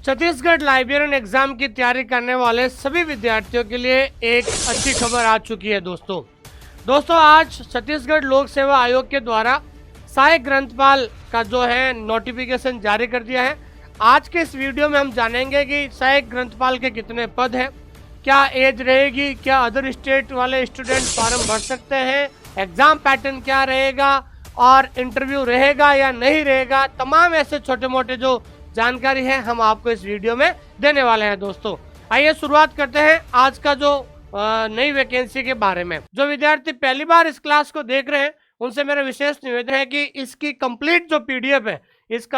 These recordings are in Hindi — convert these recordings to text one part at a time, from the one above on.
छत्तीसगढ़ लाइब्रेरियन एग्जाम की तैयारी करने वाले सभी विद्यार्थियों के लिए एक अच्छी खबर आ चुकी है दोस्तों आज छत्तीसगढ़ लोक सेवा आयोग के द्वारा सहायक ग्रंथपाल का जो है नोटिफिकेशन जारी कर दिया है। आज के इस वीडियो में हम जानेंगे कि सहायक ग्रंथपाल के कितने पद हैं, क्या एज रहेगी, क्या अदर स्टेट वाले स्टूडेंट फॉर्म भर सकते हैं, एग्जाम पैटर्न क्या रहेगा और इंटरव्यू रहेगा या नहीं रहेगा, तमाम ऐसे छोटे मोटे जो जानकारी है हम आपको इस वीडियो में देने वाले हैं। दोस्तों आइए शुरुआत करते हैं आज का जो नई वैकेंसी के बारे में। जो विद्यार्थी पहली बार इस क्लास को देख रहे हैं उनसे मेरा विशेष निवेदन है कि इसकी कंप्लीट जो पीडीएफ है, इस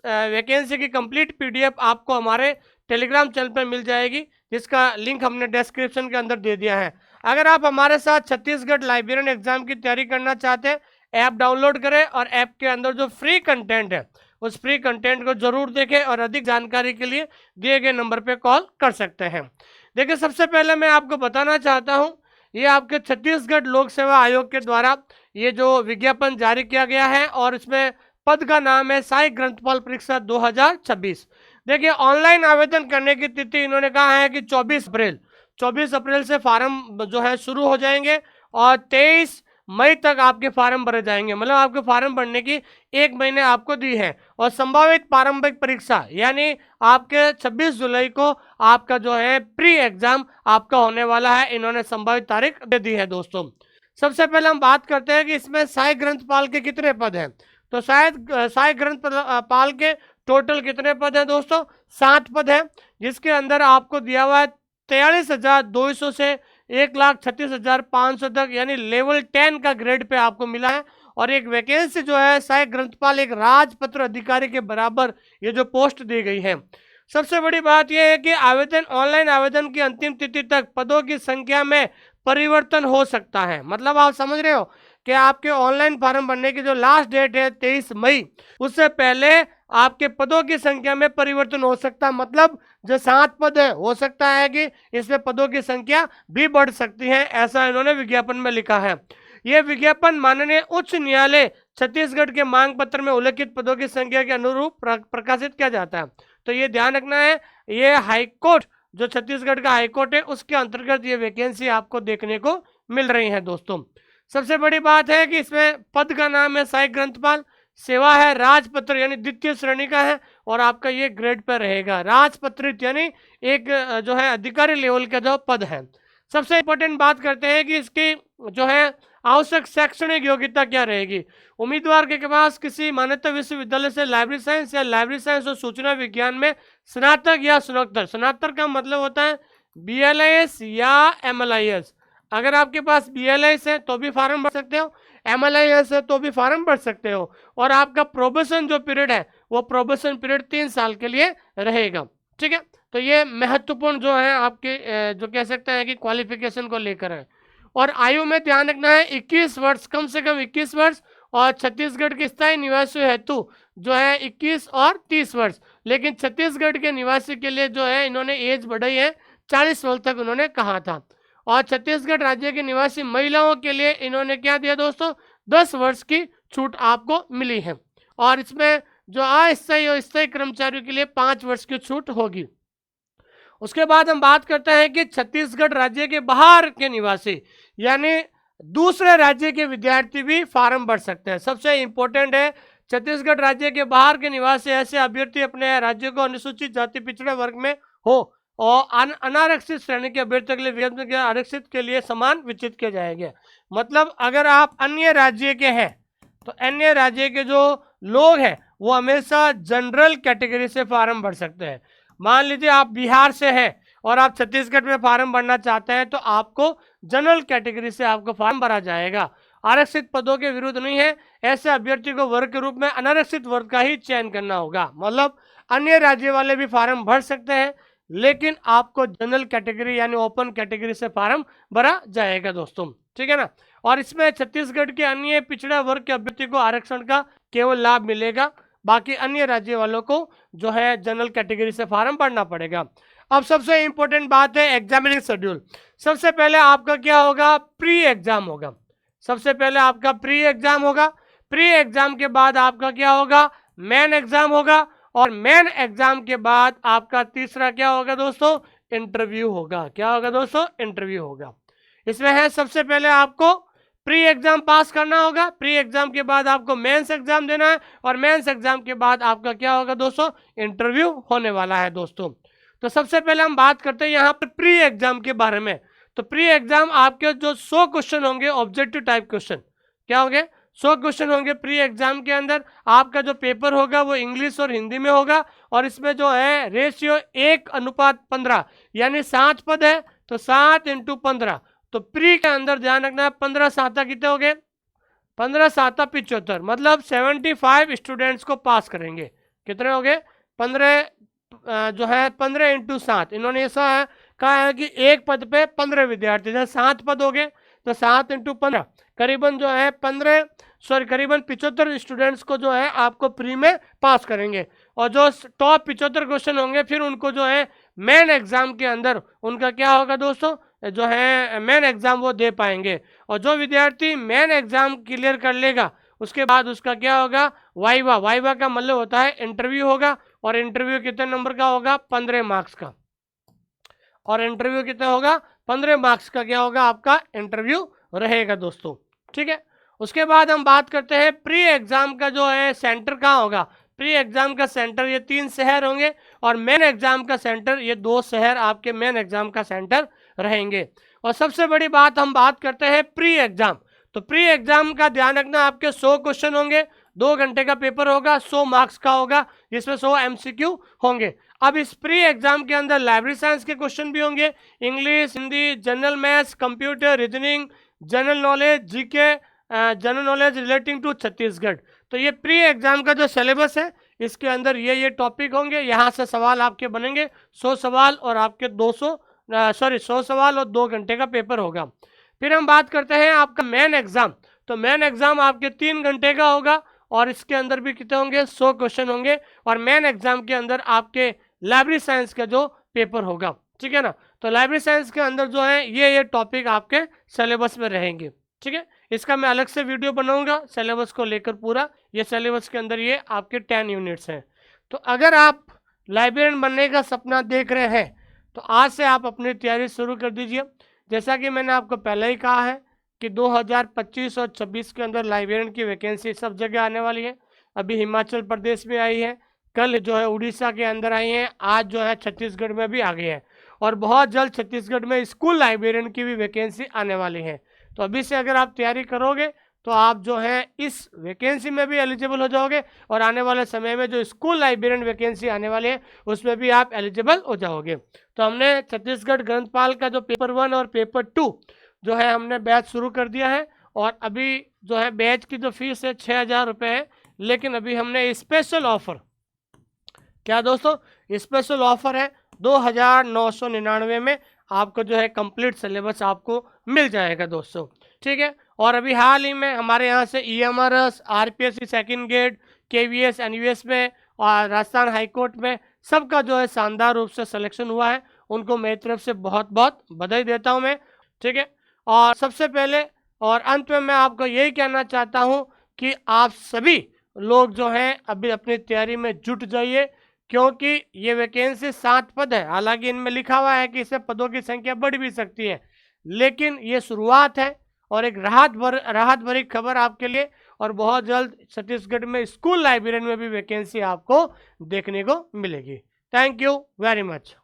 वैकेंसी की कंप्लीट पीडीएफ आपको हमारे टेलीग्राम चैनल पर मिल जाएगी, जिसका लिंक हमने डिस्क्रिप्शन के अंदर दे दिया है। अगर आप हमारे साथ छत्तीसगढ़ लाइब्रेरियन एग्जाम की तैयारी करना चाहते हैं, ऐप डाउनलोड करें और ऐप के अंदर जो फ्री कंटेंट है उस फ्री कंटेंट को जरूर देखें और अधिक जानकारी के लिए दिए गए नंबर पे कॉल कर सकते हैं। देखिए, सबसे पहले मैं आपको बताना चाहता हूं, ये आपके छत्तीसगढ़ लोक सेवा आयोग के द्वारा ये जो विज्ञापन जारी किया गया है और इसमें पद का नाम है सहायक ग्रंथपाल परीक्षा 2026। देखिए, ऑनलाइन आवेदन करने की तिथि इन्होंने कहा है कि 24 अप्रैल से फार्म जो है शुरू हो जाएंगे और 23 मई तक आपके फार्म भरे जाएंगे। मतलब आपके फार्म भरने की 1 महीने आपको दी है और संभावित प्रारंभिक परीक्षा यानी आपके 26 जुलाई को आपका जो है प्री एग्जाम आपका होने वाला है, इन्होंने संभावित तारीख दे दी है। दोस्तों सबसे पहले हम बात करते हैं कि इसमें सहायक ग्रंथपाल के कितने पद हैं। तो सहायक ग्रंथपाल के टोटल कितने पद हैं दोस्तों? 7 पद हैं, जिसके अंदर आपको दिया हुआ है 43,200 से 1,36,500 तक, यानी लेवल 10 का ग्रेड पे आपको मिला है। और एक वैकेंसी जो है सहायक ग्रंथपाल एक राजपत्र अधिकारी के बराबर ये जो पोस्ट दी गई है। सबसे बड़ी बात यह है कि ऑनलाइन आवेदन की अंतिम तिथि तक पदों की संख्या में परिवर्तन हो सकता है। मतलब आप समझ रहे हो कि आपके ऑनलाइन फॉर्म भरने की जो लास्ट डेट है 23 मई, उससे पहले आपके पदों की संख्या में परिवर्तन हो सकता है। मतलब जो 7 पद है हो सकता है कि इसमें पदों की संख्या भी बढ़ सकती है, ऐसा इन्होंने विज्ञापन में लिखा है। यह विज्ञापन माननीय उच्च न्यायालय छत्तीसगढ़ के मांग पत्र में उल्लेखित पदों की संख्या के अनुरूप प्रकाशित किया जाता है। तो ये ध्यान रखना है, ये हाईकोर्ट जो छत्तीसगढ़ का हाईकोर्ट है उसके अंतर्गत ये वैकेंसी आपको देखने को मिल रही है। दोस्तों सबसे बड़ी बात है कि इसमें पद का नाम है सहायक ग्रंथपाल, सेवा है राजपत्र यानी द्वितीय श्रेणी का है और आपका ये ग्रेड पर रहेगा। राजपत्रित यानी एक जो है अधिकारी लेवल का जो पद है। सबसे इंपॉर्टेंट बात करते हैं कि इसकी जो है आवश्यक शैक्षणिक योग्यता क्या रहेगी। उम्मीदवार के पास किसी मान्यता विश्वविद्यालय से लाइब्रेरी साइंस या लाइब्रेरी साइंस और सूचना विज्ञान में स्नातक या स्नातक, स्नातक का मतलब होता है BLIS या MLIS। अगर आपके पास BLIS है तो भी फार्म भर सकते हो, MLIS है तो भी फार्म भर सकते हो। और आपका प्रोबेशन जो पीरियड है वो प्रोबेशन पीरियड 3 साल के लिए रहेगा। ठीक है, तो ये महत्वपूर्ण जो है आपके जो कह सकते हैं कि क्वालिफिकेशन को लेकर है। और आयु में ध्यान रखना है 21 वर्ष, कम से कम 21 वर्ष, और छत्तीसगढ़ के स्थायी निवासी हेतु जो है 21 और 30 वर्ष। लेकिन छत्तीसगढ़ के निवासी के लिए जो है इन्होंने एज बढ़ाई है, 40 वर्ष तक उन्होंने कहा था। और छत्तीसगढ़ राज्य के निवासी महिलाओं के लिए इन्होंने क्या दिया दोस्तों? 10 वर्ष की छूट आपको मिली है। और इसमें जो अस्थायी और स्थायी कर्मचारियों के लिए 5 वर्ष की छूट होगी। उसके बाद हम बात करते हैं कि छत्तीसगढ़ राज्य के बाहर के निवासी यानी दूसरे राज्य के विद्यार्थी भी फार्म भर सकते हैं। सबसे इंपॉर्टेंट है, छत्तीसगढ़ राज्य के बाहर के निवासी ऐसे अभ्यर्थी अपने राज्य को अनुसूचित जाति पिछड़े वर्ग में हो और अनारक्षित श्रेणी के अभ्यर्थियों के लिए आरक्षित के लिए समान विचित किए जाएंगे। मतलब अगर आप अन्य राज्य के हैं तो अन्य राज्य के जो लोग हैं वो हमेशा जनरल कैटेगरी से फार्म भर सकते हैं। मान लीजिए आप बिहार से हैं और आप छत्तीसगढ़ में फार्म भरना चाहते हैं तो आपको जनरल कैटेगरी से आपको फार्म भरा जाएगा। आरक्षित पदों के विरुद्ध नहीं है, ऐसे अभ्यर्थी को वर्ग के रूप में अनारक्षित वर्ग का ही चयन करना होगा। मतलब अन्य राज्य वाले भी फार्म भर सकते हैं लेकिन आपको जनरल कैटेगरी यानी ओपन कैटेगरी से फार्म भरा जाएगा। दोस्तों ठीक है ना। और इसमें छत्तीसगढ़ के अन्य पिछड़ा वर्ग के अभ्यर्थी को आरक्षण का केवल लाभ मिलेगा, बाकी अन्य राज्य वालों को जो है जनरल कैटेगरी से फार्म भरना पड़ेगा। अब सबसे इंपॉर्टेंट बात है एग्जामिनेशन शेड्यूल। सबसे पहले आपका क्या होगा? प्री एग्जाम होगा। सबसे पहले आपका प्री एग्जाम होगा। प्री एग्जाम के बाद आपका क्या होगा? मेन एग्जाम होगा। और मेन एग्जाम के बाद आपका तीसरा क्या होगा दोस्तों, इंटरव्यू होगा। क्या होगा दोस्तों, इंटरव्यू होगा। इसमें है सबसे पहले आपको प्री एग्जाम पास करना होगा, प्री एग्जाम के बाद आपको मेंस एग्जाम देना है, और मेंस एग्जाम के बाद आपका क्या होगा दोस्तों, इंटरव्यू होने वाला है दोस्तों। तो सबसे पहले हम बात करते हैं यहाँ पर प्री एग्जाम के बारे में। तो प्री एग्जाम आपके जो 100 क्वेश्चन होंगे ऑब्जेक्टिव टाइप क्वेश्चन, क्या होंगे, 100 क्वेश्चन होंगे प्री एग्जाम के अंदर। आपका जो पेपर होगा वो इंग्लिश और हिंदी में होगा, और इसमें जो है रेशियो 1:15 यानी 7 पद है, तो 7 × 15। तो प्री के अंदर ध्यान रखना है 15 7 कितने हो गए, 15 7 75, मतलब 75 स्टूडेंट्स को पास करेंगे। कितने हो गए, 15 जो है 15 × 7, इन्होंने ऐसा कहा है कि एक पद पे 15 विद्यार्थी, जैसे 7 पद हो गए तो 7 × 15 करीबन जो है करीबन 75 स्टूडेंट्स को जो है आपको प्री में पास करेंगे। और जो टॉप 75 क्वेश्चन होंगे फिर उनको जो है मेन एग्जाम के अंदर उनका क्या होगा दोस्तों, जो है मेन एग्जाम वो दे पाएंगे। और जो विद्यार्थी मेन एग्जाम क्लियर कर लेगा उसके बाद उसका क्या होगा, वाइवा। वाइवा का मतलब होता है इंटरव्यू होगा, और इंटरव्यू कितने नंबर का होगा, 15 मार्क्स का। और इंटरव्यू कितना होगा, 15 मार्क्स का क्या होगा, आपका इंटरव्यू रहेगा दोस्तों। ठीक है, उसके बाद हम बात करते हैं प्री एग्जाम का जो है सेंटर कहाँ होगा। प्री एग्जाम का सेंटर ये 3 शहर होंगे, और मेन एग्जाम का सेंटर ये 2 शहर आपके मेन एग्जाम का सेंटर रहेंगे। और सबसे बड़ी बात हम बात करते हैं प्री एग्जाम। तो प्री एग्जाम का ध्यान रखना, आपके 100 क्वेश्चन होंगे, 2 घंटे का पेपर होगा, 100 मार्क्स का होगा, जिसमें 100 MCQ होंगे। अब इस प्री एग्जाम के अंदर लाइब्रेरी साइंस के क्वेश्चन भी होंगे, English, Hindi, general maths, computer, reasoning, general knowledge, GK, general knowledge relating to Chhattisgarh. तो ये प्री एग्जाम का जो सिलेबस है इसके अंदर ये टॉपिक होंगे। यहाँ से सवाल आपके बनेंगे 100 सवाल, और आपके 100 सवाल और 2 घंटे का पेपर होगा। फिर हम बात करते हैं आपका मेन एग्जाम। तो मेन एग्जाम आपके 3 घंटे का होगा, और इसके अंदर भी कितने होंगे, 100 क्वेश्चन होंगे। और मेन एग्जाम के अंदर आपके लाइब्रेरी साइंस का जो पेपर होगा, ठीक है ना। तो लाइब्रेरी साइंस के अंदर जो है ये टॉपिक आपके सिलेबस में रहेंगे। ठीक है, इसका मैं अलग से वीडियो बनाऊंगा सिलेबस को लेकर पूरा। ये सिलेबस के अंदर ये आपके 10 यूनिट्स हैं। तो अगर आप लाइब्रेरियन बनने का सपना देख रहे हैं तो आज से आप अपनी तैयारी शुरू कर दीजिए। जैसा कि मैंने आपको पहले ही कहा है कि 2025 और 26 के अंदर लाइब्रेरियन की वैकेंसी सब जगह आने वाली है। अभी हिमाचल प्रदेश में आई है, कल जो है उड़ीसा के अंदर आई है, आज जो है छत्तीसगढ़ में भी आ गई है, और बहुत जल्द छत्तीसगढ़ में स्कूल लाइब्रेरियन की भी वैकेंसी आने वाली है। तो अभी से अगर आप तैयारी करोगे तो आप जो है इस वैकेंसी में भी एलिजिबल हो जाओगे, और आने वाले समय में जो स्कूल लाइब्रेरियन वैकेंसी आने वाली है उसमें भी आप एलिजिबल हो जाओगे। तो हमने छत्तीसगढ़ ग्रंथपाल का जो पेपर 1 और पेपर 2 जो है हमने बैच शुरू कर दिया है, और अभी जो है बैच की जो फीस है 6,000 रुपये है। लेकिन अभी हमने स्पेशल ऑफर, क्या दोस्तों, स्पेशल ऑफर है 2,999 में आपको जो है कंप्लीट सिलेबस आपको मिल जाएगा दोस्तों। ठीक है, और अभी हाल ही में हमारे यहाँ से EMRS, RPSC second grade, KVS, NUS में और राजस्थान हाईकोर्ट में सबका जो है शानदार रूप से सिलेक्शन हुआ है। उनको मेरी तरफ से बहुत बहुत बधाई देता हूँ मैं। ठीक है, और सबसे पहले और अंत में मैं आपको यही कहना चाहता हूँ कि आप सभी लोग जो हैं अभी अपनी तैयारी में जुट जाइए, क्योंकि ये वैकेंसी 7 पद है। हालांकि इनमें लिखा हुआ है कि इससे पदों की संख्या बढ़ भी सकती है, लेकिन ये शुरुआत है और एक राहत भरी खबर आपके लिए। और बहुत जल्द छत्तीसगढ़ में स्कूल लाइब्रेरियन में भी वैकेंसी आपको देखने को मिलेगी। Thank you very much.